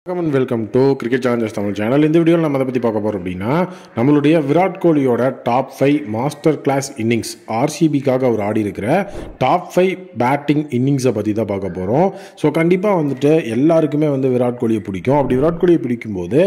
Welcome and welcome to Cricket Challengers Tamil channel. இந்த வீடியோவில் நம்ம அதை பற்றி பார்க்க போகிறோம் அப்படின்னா நம்மளுடைய விராட் கோலியோட டாப் 5 மாஸ்டர் கிளாஸ் இன்னிங்ஸ் ஆர்சிபிக்காக அவர் ஆடி இருக்கிற டாப் 5 பேட்டிங் இன்னிங்ஸை பற்றி தான் பார்க்க போகிறோம். ஸோ கண்டிப்பாக வந்துட்டு எல்லாருக்குமே விராட் கோலியை பிடிக்கும். அப்படி விராட் கோலியை பிடிக்கும்போது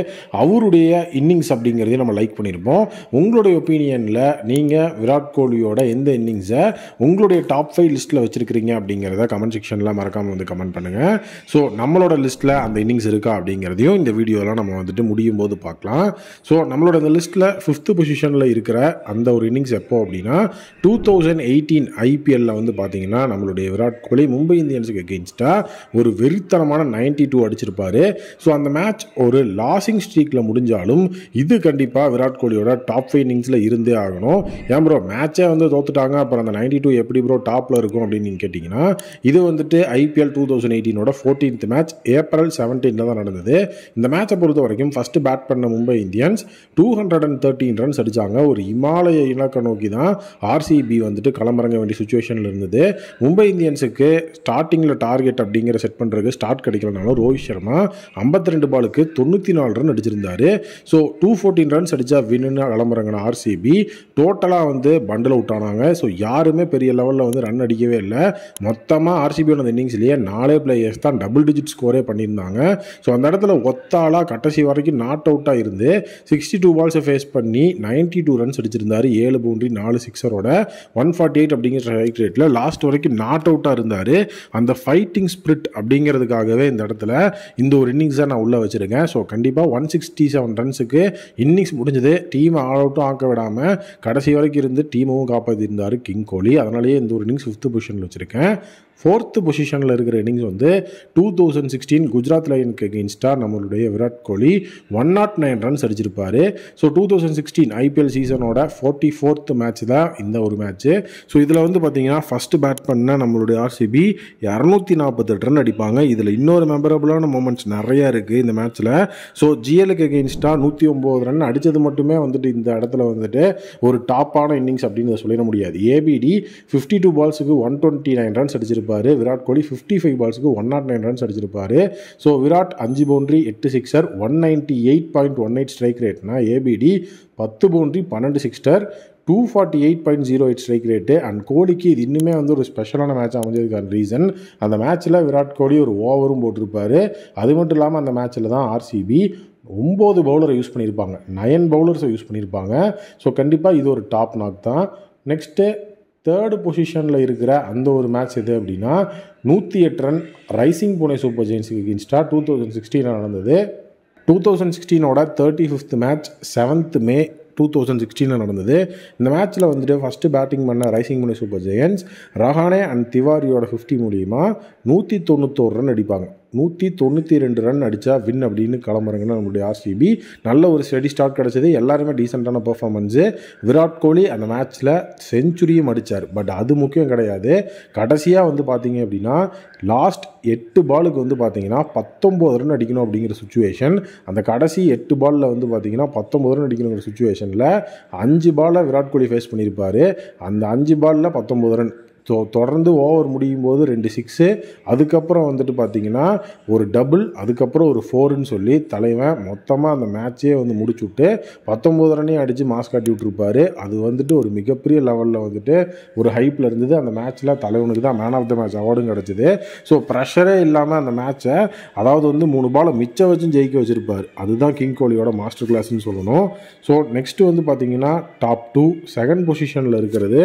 அவருடைய இன்னிங்ஸ் அப்படிங்கிறதையும் நம்ம லைக் பண்ணியிருப்போம். உங்களுடைய ஒப்பீனியனில் நீங்கள் விராட் கோலியோட எந்த இன்னிங்ஸை உங்களுடைய டாப் 5 லிஸ்ட்டில் வச்சுருக்கிறீங்க அப்படிங்கிறத கமெண்ட் செக்ஷனில் மறக்காமல் கமெண்ட் பண்ணுங்கள். ஸோ நம்மளோட லிஸ்ட்டில் அந்த இன்னிங்ஸ் இருக்கா அப்படிங்கிறதையும் இந்த வீடியோவில் நம்ம முடியும் போது பார்க்கலாம். ஸோ நம்மளோட இந்த லிஸ்ட்டில் 5th பொசிஷனில் இருக்கிற அந்த ஒரு இன்னிங்ஸ் எப்போ அப்படின்னா 2018 ஐபிஎல்லில் பார்த்தீங்கன்னா நம்மளுடைய விராட் கோலி மும்பை இந்தியன்ஸுக்கு எகெயின்ஸ்டாக ஒரு வெறித்தனமான 92 அடிச்சிருப்பார். ஸோ அந்த மேட்ச் ஒரு லாசிங் ஸ்ட்ரீக்கில் முடிஞ்சாலும் இது கண்டிப்பாக விராட் கோலியோட டாப் 5 இன்னிங்ஸில் இருந்தே ஆகணும். ஏன் ப்ரோ மேட்சே தோத்துட்டாங்க, அப்புறம் அந்த 92 எப்படி ப்ரோ டாப்பில் இருக்கும் அப்படின்னு நீங்கள் கேட்டிங்கன்னா, இது ஐபிஎல் 2018ஓட 14th மேட்ச் ஏப்ரல் 17 தான் நடந்தது. இந்த மேட்சை பொறுத்த வரைக்கும் ஃபர்ஸ்ட் பேட் பண்ண மும்பை இந்தியன்ஸ் 213 ரன்ஸ் அடிச்சாங்க. ஒரு இமாலய இலக்கை நோக்கி தான் ஆர்சிபி களமிறங்க வேண்டிய சுச்சுவேஷனில் இருந்தது. மும்பை இந்தியன்ஸுக்கு ஸ்டார்டிங்கில் டார்கெட் அப்படிங்கிற செட் பண்ணுறதுக்கு ஸ்டார்ட் கிடைக்கலனாலும் ரோஹித் சர்மா 52 பாலுக்கு 94 ரன் அடிச்சிருந்தாரு. ஸோ 214 ரன்ஸ் அடித்தா வின்னு களமிறங்கின ஆர்சிபி டோட்டலாக பண்டில் அவுட் ஆனாங்க. ஸோ யாருமே பெரிய லெவலில் ரன் அடிக்கவே இல்லை. மொத்தமாக ஆர்சிபியோட இன்னிங்ஸ்லேயே 4 பிளேயர்ஸ் தான் டபுள் டிஜிட் ஸ்கோரே பண்ணியிருந்தாங்க. ஸோ அந்த இடத்துல ஒத்தாளாக கடைசி வரைக்கும் நாட் அவுட்டாக இருந்து 62 பால்ஸை ஃபேஸ் பண்ணி 92 ரன்ஸ் அடிச்சிருந்தார். 7 பவுண்டரி 4 சிக்ஸரோட 148 அப்படிங்கிற ஸ்ட்ரைக் ரேட்டில் லாஸ்ட் வரைக்கும் நாட் அவுட்டாக இருந்தார். அந்த ஃபைட்டிங் ஸ்பிரிட் அப்படிங்கிறதுக்காகவே இந்த இடத்துல இந்த ஒரு இன்னிங்ஸை நான் உள்ளே வச்சுருக்கேன். ஸோ கண்டிப்பாக 167 ரன்ஸுக்கு இன்னிங்ஸ் முடிஞ்சது. டீம் ஆல் அவுட்டும் ஆக்க விடாமல் கடைசி வரைக்கும் இருந்து டீமும் காப்பாற்றிருந்தார் கிங் கோலி. அதனாலேயே இந்த ஒரு இன்னிங்ஸ் 5th பொசிஷனில் வச்சுருக்கேன். 4th பொசிஷனில் இருக்கிற இன்னிங்ஸ் 2016 குஜராத் லைனுக்கு எகெயின்ஸ்டாக நம்மளுடைய விராட் கோலி 109 ரன்ஸ் அடிச்சிருப்பார். ஸோ 2016 ஐபிஎல் சீசனோட 44th மேட்ச் தான் இந்த ஒரு மேட்ச்சு. ஸோ இதில் பார்த்தீங்கன்னா ஃபஸ்ட்டு பேட் பண்ண நம்மளுடைய ஆர்சிபி 248 ரன் அடிப்பாங்க. இதில் இன்னொரு மெமரபுளான மூமெண்ட்ஸ் நிறையா இருக்குது இந்த மேட்ச்சில். ஸோ ஜிஎலுக்கு எகெயின்ஸ்டாக 109 ரன் அடித்தது மட்டுமே இந்த இடத்துல ஒரு டாப்பான இன்னிங்ஸ் அப்படின்னு சொல்லிட முடியாது. ஏபிடி 52 பால்ஸுக்கு 129 ரன்ஸ் அடிச்சிருப்பார். விராட் கோலி 55 பால்ஸுக்கு 109 ரன்ஸ் அடிச்சிருப்பாரு. So Virat 5 boundary 8 sixer 198.18 strike ரேட்னா ஏபிடி 10 boundary 12 sixer 248.08 strike rate. And கோலிக்கு இது இன்னுமே ஒரு ஸ்பெஷலான மேட்ச் அமைஞ்சதுக்கான ரீசன், அந்த மேட்ச்சில் விராட் கோலி ஒரு ஓவரும் போட்டிருப்பார். அது மட்டும் இல்லாமல் அந்த மேட்ச்சில் தான் ஆர்சிபி 9 பவுலரை யூஸ் பண்ணியிருப்பாங்க, 9 பவுலர்ஸை யூஸ் பண்ணியிருப்பாங்க. ஸோ கண்டிப்பாக இது ஒரு டாப் நாக் தான். நெக்ஸ்ட்டு 3rd பொசிஷனில் இருக்கிற அந்த ஒரு மேட்ச் எது அப்படின்னா 108 ரன் ரைசிங் புனே சூப்பர் ஜெயின்ஸுக்கு எகெயின்ஸ்டாக 2016 நடந்தது. 2016ஓட 35th மேட்ச் 7th மே 2016 நடந்தது. இந்த மேட்ச்சில் ஃபஸ்ட்டு பேட்டிங் பண்ண rising Pune super giants Rahane and திவாரியோட 50 மூலியமாக 191 ரன் அடிப்பாங்க. 192 ரன் அடித்தா வின் அப்படின்னு களமிறங்கினா நம்மளுடைய ஆர்சிபி நல்ல ஒரு ஸ்டெடி ஸ்டார்ட் கிடச்சிது. எல்லாருமே டீசெண்டான பெர்ஃபார்மன்ஸு. விராட் கோலி அந்த மேட்ச்சில் செஞ்சுரியும் அடித்தார். பட் அது முக்கியம் கிடையாது. கடைசியாக பார்த்தீங்க அப்படின்னா லாஸ்ட் 8 பாலுக்கு பார்த்தீங்கன்னா 19 ரன் அடிக்கணும் அப்படிங்கிற சுச்சுவேஷன். அந்த கடைசி 8 பாலில் பார்த்தீங்கன்னா 19 ரன் அடிக்கணுங்கிற சுச்சுவேஷனில் 5 பாலை விராட் கோலி ஃபேஸ் பண்ணியிருப்பார். அந்த 5 பாலில் 19 ரன். ஸோ தொடர்ந்து ஓவர் முடியும் போது 2 சிக்ஸு, அதுக்கப்புறம் பார்த்தீங்கன்னா ஒரு டபுள், அதுக்கப்புறம் ஒரு 4ன்னு சொல்லி தலைவன் மொத்தமாக அந்த மேட்சே முடிச்சு விட்டு 19 ரன்னையும் அடித்து மாஸ் காட்டி விட்டுருப்பார். அது ஒரு மிகப்பெரிய லெவலில் ஒரு ஹைப்பில் இருந்தது. அந்த மேட்ச்சில் தலைவனுக்கு தான் மேன் ஆஃப் த மேட்ச் அவார்டும் கிடச்சிது. ஸோ ப்ரெஷரே இல்லாமல் அந்த மேட்சை அதாவது 3 பாலை மிச்சம் வச்சும் ஜெயிக்க வச்சுருப்பார். அதுதான் கிங் கோலியோட மாஸ்டர் கிளாஸ்ன்னு சொல்லணும். ஸோ நெக்ஸ்ட்டு பார்த்தீங்கன்னா டாப் 2 2nd பொசிஷனில் இருக்கிறது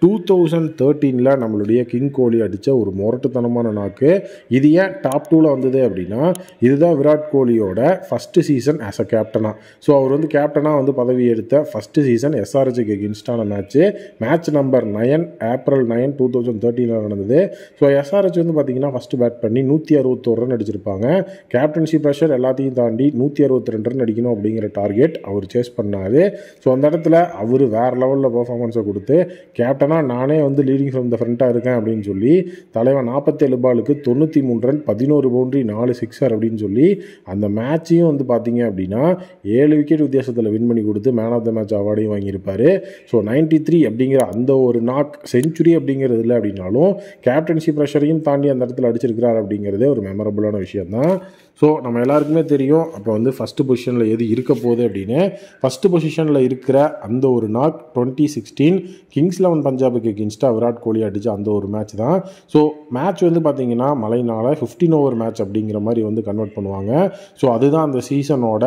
2013 நம்மளுடைய கிங் கோலி அடித்த ஒரு முரட்டுத்தனமான நாக்கு. இது ஏன் டாப் 2ல் வந்தது அப்படின்னா, இதுதான் விராட் கோலியோட ஃபஸ்ட்டு சீசன் ஆஸ் அ கேப்டனாக. ஸோ அவர் கேப்டனாக பதவி எடுத்த ஃபஸ்ட்டு சீசன் எஸ்ஆர்ஹெச்சுக்கு எகெயின்ஸ்டான மேட்ச் நம்பர் 9 ஏப்ரல் 9 2013 நடந்தது. ஸோ எஸ்ஆர்ஹெச் பார்த்தீங்கன்னா ஃபஸ்ட்டு பேட் பண்ணி 161 ரன் அடிச்சிருப்பாங்க. கேப்டன்சி ப்ரெஷர் எல்லாத்தையும் தாண்டி 162 ரன் அடிக்கணும் அப்படிங்கிற டார்கெட் அவர் சேஸ் பண்ணார். ஸோ அந்த இடத்துல அவர் வேறு லெவலில் பர்ஃபார்மன்ஸை கொடுத்து கேப்டனாக நானே லீடிங் ஃப்ரம் த ஃப்ரண்ட்டாக இருக்கேன் அப்படின்னு சொல்லி தலைவன் 47 பாலுக்கு 93 ரன் 11 பவுண்டரி 4 சிக்ஸர் அப்படின்னு சொல்லி அந்த மேட்சையும் பார்த்தீங்க அப்படின்னா 7 விக்கெட் வித்தியாசத்தில் வின் பண்ணி கொடுத்து மேன் ஆஃப் த மேட்ச் அவார்டையும் வாங்கியிருப்பார். ஸோ 93 அப்படிங்கிற அந்த ஒரு நாக் செஞ்சுரி அப்படிங்கிறது இல்லை அப்படின்னாலும் கேப்டன்சி ப்ரெஷரையும் தாண்டி அந்த இடத்துல அடிச்சிருக்கிறார் அப்படிங்கிறதே ஒரு மெமரபுளான விஷயம் தான். ஸோ நம்ம எல்லாருக்குமே தெரியும் அப்போ வந்து ஃபஸ்ட்டு பொசிஷனில் எது இருக்க போகுது அப்படின்னு. ஃபஸ்ட்டு பொசிஷனில் இருக்கிற அந்த ஒரு நாக் 2016 கிங்ஸ் 11 பஞ்சாபுக்கு எகென்ஸ்டாக விராட் கோலி அடித்த அந்த ஒரு மேட்ச் தான். ஸோ மேட்ச் வந்து பார்த்திங்கன்னா மழைனால 15 ஓவர் மேட்ச் அப்படிங்கிற மாதிரி வந்து கன்வெர்ட் பண்ணுவாங்க. ஸோ அதுதான் அந்த சீசனோட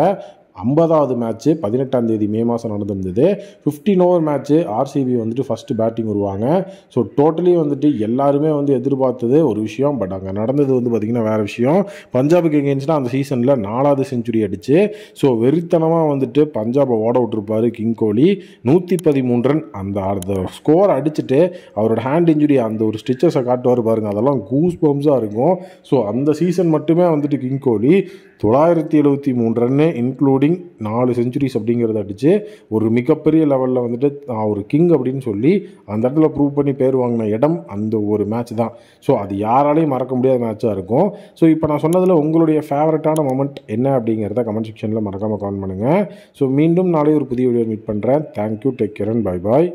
50வது மேட்ச்சு 18ஆம் தேதி மே மாதம் நடந்திருந்தது. 15 ஓவர் மேட்ச்சு ஆர்சிபி வந்துட்டு ஃபஸ்ட்டு பேட்டிங் வருவாங்க. ஸோ டோட்டலி வந்துட்டு எல்லாருமே வந்து எதிர்பார்த்தது ஒரு விஷயம். பட் அங்கே நடந்தது வந்து பார்த்திங்கன்னா வேறு விஷயம். பஞ்சாபுக்கு எகென்ஸ்டாக அந்த சீசனில் 4வது செஞ்சுரி அடிச்சு ஸோ வெறித்தனமாக வந்துட்டு பஞ்சாபை ஓட விட்டுருப்பார் கிங் கோலி. 113 ரன் அந்த ஸ்கோர் அடிச்சுட்டு அவரோட ஹேண்ட் இன்ஜுரி அந்த ஒரு ஸ்டிச்சஸை காட்டுவார் பாருங்கள், அதெல்லாம் கூஸ் பம்ஸாக இருக்கும். ஸோ அந்த சீசன் மட்டுமே வந்துட்டு கிங் கோலி 973 ரன்னு இன்க்ளூடிங் 4 செஞ்சுரிஸ் அப்படிங்கிறத அடித்து ஒரு மிகப்பெரிய லெவலில் வந்துட்டு நான் ஒரு கிங் அப்படின்னு சொல்லி அந்த இடத்துல ப்ரூவ் பண்ணி பேர் வாங்கின இடம் அந்த ஒரு மேட்ச் தான். ஸோ அது யாராலையும் மறக்க முடியாத மேட்சாக இருக்கும். ஸோ இப்போ நான் சொன்னதில் உங்களுடைய ஃபேவரட்டான மொமெண்ட் என்ன அப்படிங்கிறத கமெண்ட் செக்ஷனில் மறக்காமல் கமெண்ட் பண்ணுங்கள். ஸோ மீண்டும் நாளை ஒரு புதிய வீடியோ மீட் பண்ணுறேன். Thank you, take care and bye bye.